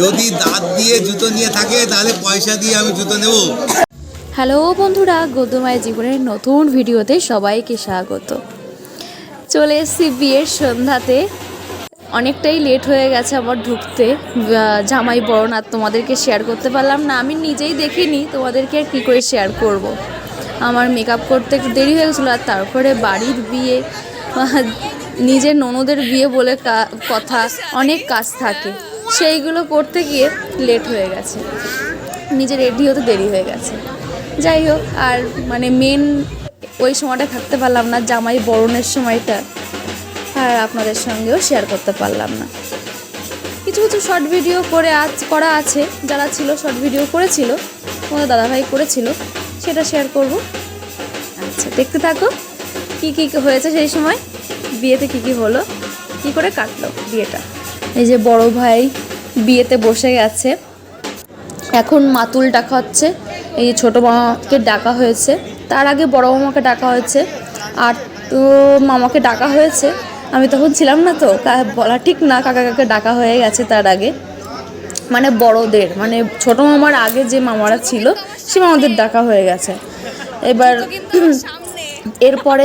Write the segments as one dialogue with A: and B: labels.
A: যদি দাঁত দিয়ে জুতো নিয়ে থাকে তাহলে পয়সা দিয়ে আমি জুতো নেব।
B: হ্যালো বন্ধুরা, গদ্যমায়ের জীবনের নতুন ভিডিওতে সবাইকে স্বাগত। চলে এসেছি বিয়ের সন্ধ্যাতে। অনেকটাই লেট হয়ে গেছে আমার ঢুকতে। জামাই বরণ আর তোমাদেরকে শেয়ার করতে পারলাম না। আমি নিজেই দেখিনি, তোমাদেরকে আর কী করে শেয়ার করব। আমার মেকআপ করতে একটু দেরি হয়ে গেছিলো। আর তারপরে বাড়ির বিয়ে, নিজের ননদের বিয়ে বলে কথা, অনেক কাজ থাকে, সেইগুলো করতে গিয়ে লেট হয়ে গেছে। নিজে রেডি হতে দেরি হয়ে গেছে। যাই হোক, আর মেন ওই সময়টা থাকতে পারলাম না, জামাই বরণের সময়টা, আর আপনাদের সঙ্গেও শেয়ার করতে পারলাম না। কিছু কিছু শর্ট ভিডিও করা আছে, যারা ছিল শর্ট ভিডিও করেছিল, তোমাদের দাদাভাই করেছিল, সেটা শেয়ার করব। আচ্ছা, দেখতে থাকো কী কী হয়েছে সেই সময়, বিয়েতে কী কী হলো, কী করে কাটলো বিয়েটা। এই যে বড় ভাই বিয়েতে বসে গেছে, এখন মাতুল ডাকা হচ্ছে। এই ছোটো মামাকে ডাকা হয়েছে, তার আগে বড় মামাকে ডাকা হয়েছে, আর তো মামাকে ডাকা হয়েছে। আমি তখন ছিলাম না, তো বলা ঠিক না, কাকা কাকে ডাকা হয়ে গেছে তার আগে। বড়দের ছোটো মামার আগে যে মামারা ছিল সে মামাদের ডাকা হয়ে গেছে। এবার এরপরে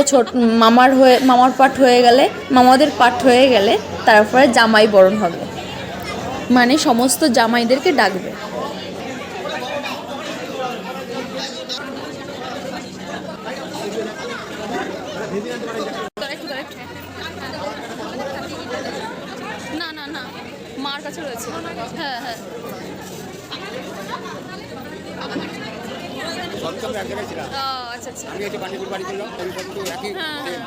B: মামার পাঠ হয়ে গেলে, মামাদের পাঠ হয়ে গেলে তারপরে জামাই বরণ হবে, সমস্ত জামাইদেরকে ডাকবে। না না না, মার কাছে রয়েছে। হ্যাঁ হ্যাঁ, আচ্ছা আচ্ছা, হ্যাঁ হ্যাঁ।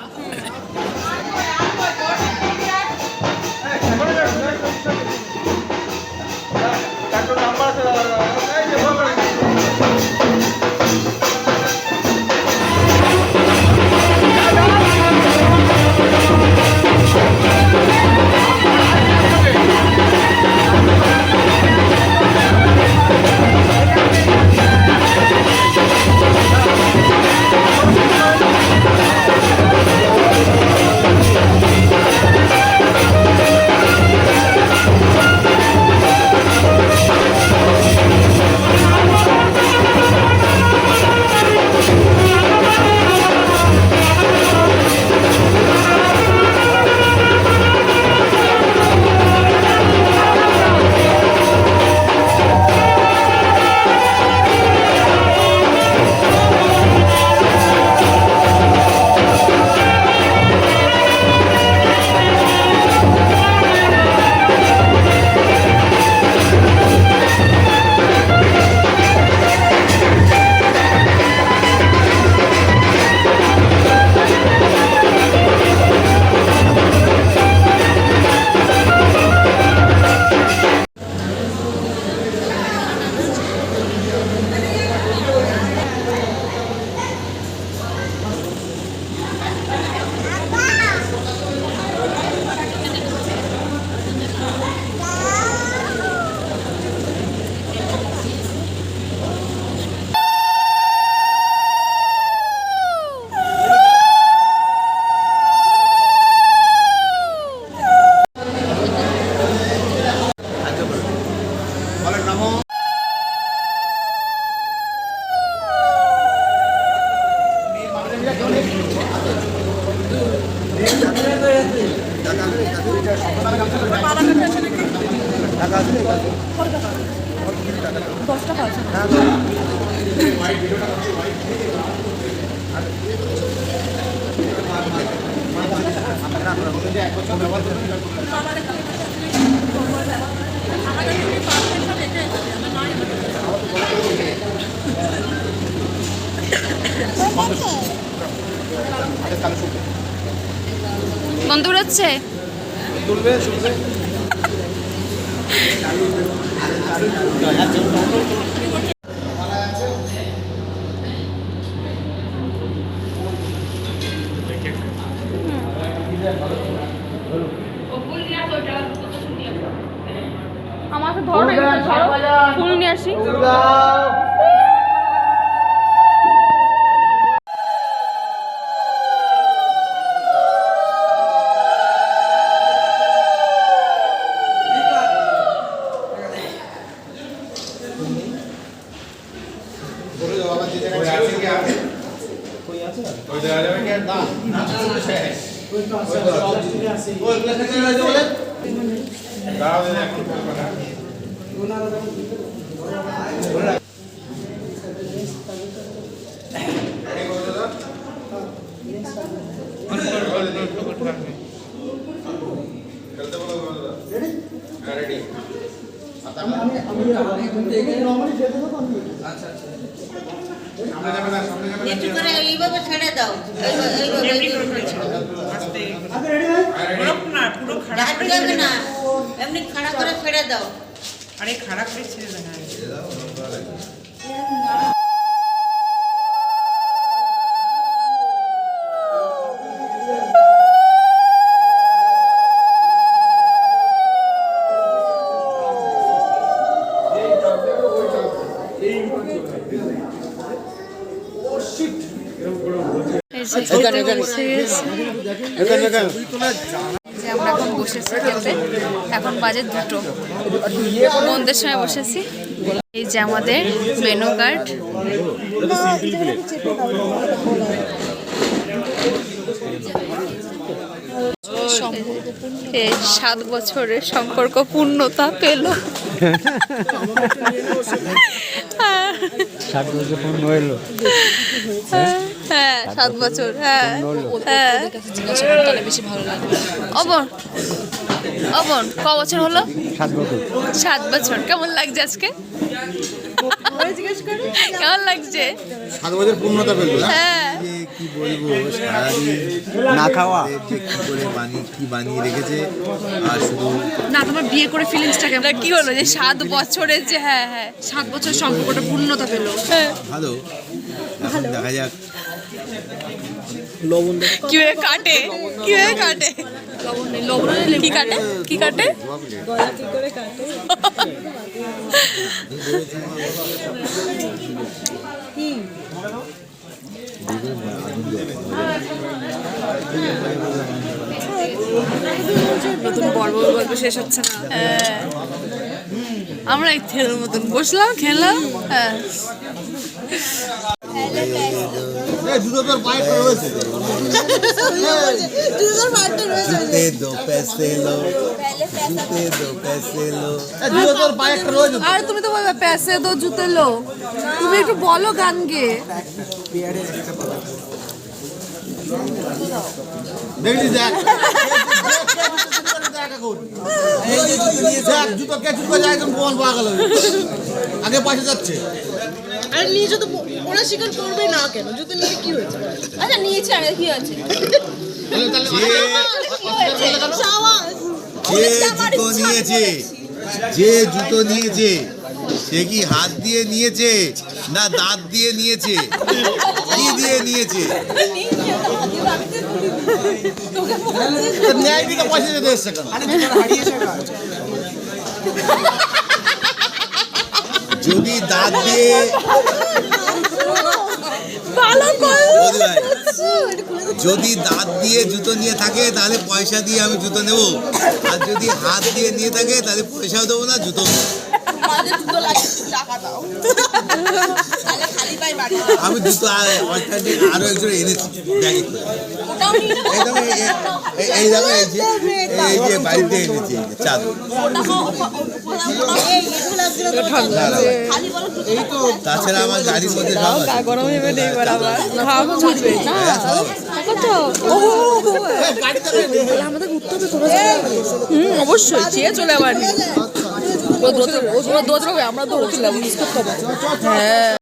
B: বন্ধ হচ্ছে। আমাকে ধরো, ফুল নিয়ে আসি।
C: একটু করে এইভাবে ছেড়ে দাও, ঝাড় যাবে না, এমনি খাড়া করে ছেড়ে দাও।
D: আরে খারাপ করে ছেড়ে দেন।
B: যে আমরা এখন বসেছি খেলতে, এখন বাজে 2টো, বন্ধের সময় বসেছি। এই যে আমাদের মেনু কার্ড, এই 7 বছরের সম্পর্ক পূর্ণতা পেল।
E: 7 বছর পূর্ণ হলো।
B: হ্যাঁ 7 বছর। হ্যাঁ হ্যাঁ বেশি ভালো লাগে। অবন অবন ক বছর হলো?
E: 7 বছর।
B: 7 বছর। কেমন লাগছে আজকে? কেমন লাগছে?
A: 7 বছর পূর্ণতা পেল।
B: হ্যাঁ
A: কি বলবো, সারাদিন
E: না খাওয়া
A: কি করে বানিয়ে রেখেছে। আর শুধু
F: না, তোমার বিয়ে করে ফিলিংসটা কেমন?
B: কি হলো যে 7 বছরের যে, হ্যাঁ হ্যাঁ
F: 7 বছর সম্পর্কটা পূর্ণতা পেলো।
A: ভালো, এখন দেখা যাক।
B: কিভাবে কাটে, কিভাবে কাটে, কি কাটে, কি কাটে?
F: নতুন গল্প গল্প শেষ হচ্ছে না।
B: আমরা এই ছেলের মতন বসলাম, খেলাম। হ্যাঁ
A: জুতো তোর পায়ে রয়েছে। জুতে দো पैसे लो, জুতে দো पैसे लो। জুতো তোর পায়ে একটা রয়েছে।
F: আর তুমি তো বলবে প্যাসে দো জুতে লো, তুমি একটু বলো গান গেয়ে।
A: দেখলি দেখ, এই যে জুতো নিয়েছে, জুতো কে চুপ করে যায়, একদম বল পাগল হয়ে আগে পাশে যাচ্ছে।
G: আর নিয়েছো তো ওরা স্বীকার করবে না কেন? জুতো নিয়ে কি হয়েছে?
B: আচ্ছা নিয়েছে, আর কি আছে?
A: যে জুতো নিয়েছে সে কি হাত দিয়ে নিয়েছে না দাঁত দিয়ে নিয়েছে, কি দিয়ে নিয়েছে? ন্যায় দিকে পয়সা দিতে এসছে কেন? যদি দাঁত দিয়ে যদি দাঁত দিয়ে জুতো নিয়ে থাকে তাহলে পয়সা দিয়ে আমি জুতো নেব, আর যদি হাত দিয়ে নিয়ে থাকে তাহলে পয়সাও দেবো না, জুতো আমি জুতো আরো একজন এনেছি ব্যাগে করে। এই দেখো এই যে বাড়িতে এনেছি চাদর। তাছাড়া আমার গাড়ির মধ্যে সব আছে।
F: অবশ্যই চেয়ে চলে আবার আমরা দৌড় আমরা দৌড় হ্যাঁ।